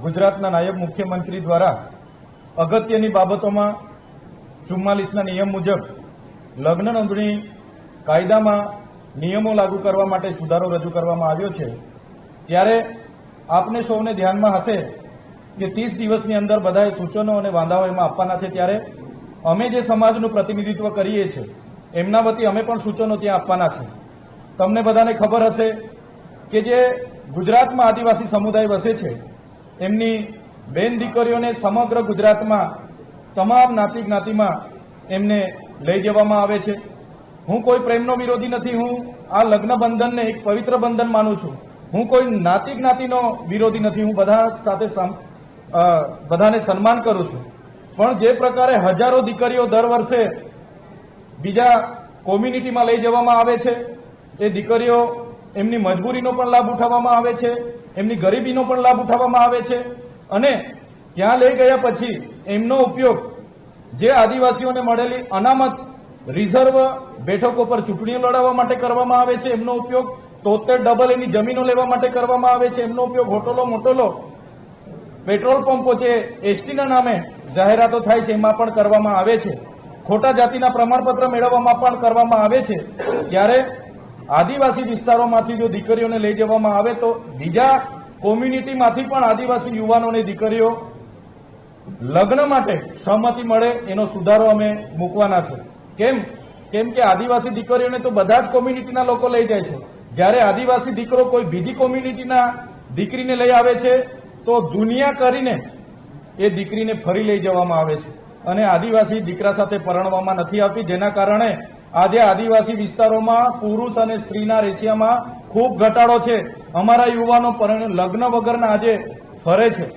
ગુજરાતના નાયબ મુખ્યમંત્રી દ્વારા અગત્યની બાબતોમાં 44ના નિયમ મુજબ લગ્ન નોંધણી કાયદામાં નિયમો લાગુ કરવા માટે સુધારો રજૂ કરવામાં આવ્યો છે। ત્યારે આપને સૌને ધ્યાનમાં હશે કે 30 દિવસની અંદર બધાએ સૂચનો અને વાંધાઓ એમાં આપવાના છે। ત્યારે અમે જે સમાજનું પ્રતિનિધિત્વ કરીએ છીએ એમના વતી અમે પણ સૂચનો ત્યાં આપવાના છે। તમને બધાને ખબર હશે કે જે ગુજરાતમાં આદિવાસી સમુદાય વસે છે એમની બેન દીકરીઓને સમગ્ર ગુજરાતમાં તમામ જ્ઞાતિ જ્ઞાતિમાં એમને લઈ જવામાં આવે છે। હું કોઈ પ્રેમનો વિરોધી નથી, હું આ લગ્ન બંધનને એક પવિત્ર બંધન માનું છું। હું કોઈ જ્ઞાતિ જ્ઞાતિનો વિરોધી નથી, હું બધા સાથે બધાને સન્માન કરું છું। પણ જે પ્રકારે હજારો દીકરીઓ દર વર્ષે બીજા કોમ્યુનિટીમાં લઈ જવામાં આવે છે, એ દીકરીઓ એમની મજબૂરીનો પણ લાભ ઉઠાવવામાં આવે છે, એમની ગરીબીનો પણ લાભ ઉઠાવવામાં આવે છે અને ત્યાં લઈ ગયા પછી એમનો ઉપયોગ જે આદિવાસીઓને મળેલી અનામત રિઝર્વ બેઠકો પર ચૂંટણીઓ લડાવવા માટે કરવામાં આવે છે, એમનો ઉપયોગ 73 ડબલ એની જમીનો લેવા માટે કરવામાં આવે છે, એમનો ઉપયોગ હોટલો મોટલો પેટ્રોલ પંપો જે એસટીના નામે જાહેરાતો થાય છે એમાં પણ કરવામાં આવે છે, ખોટા જાતિના પ્રમાણપત્ર મેળવવામાં પણ કરવામાં આવે છે। ત્યારે આદિવાસી વિસ્તારોમાંથી જો દીકરીઓને લઈ જવામાં આવે તો બીજા કોમ્યુનિટીમાંથી પણ આદિવાસી યુવાનોને દીકરીઓ લગ્ન માટે સહમતિ મળે એનો સુધારો અમે મૂકવાના છે। કેમ કે આદિવાસી દીકરીઓને તો બધા જ કોમ્યુનિટીના લોકો લઈ જાય છે, જ્યારે આદિવાસી દીકરો કોઈ બીજી કોમ્યુનિટીના દીકરીને લઈ આવે છે તો દુનિયા કરીને એ દીકરીને ફરી લઈ જવામાં આવે છે અને આદિવાસી દીકરા સાથે પરણવામાં નથી આવતી, જેના કારણે આજે આદિવાસી વિસ્તારોમાં પુરુષ અને સ્ત્રીના રેશિયામાં ખૂબ ઘટાડો છે। અમારા યુવાનો લગ્ન વગરના આજે ફરે છે।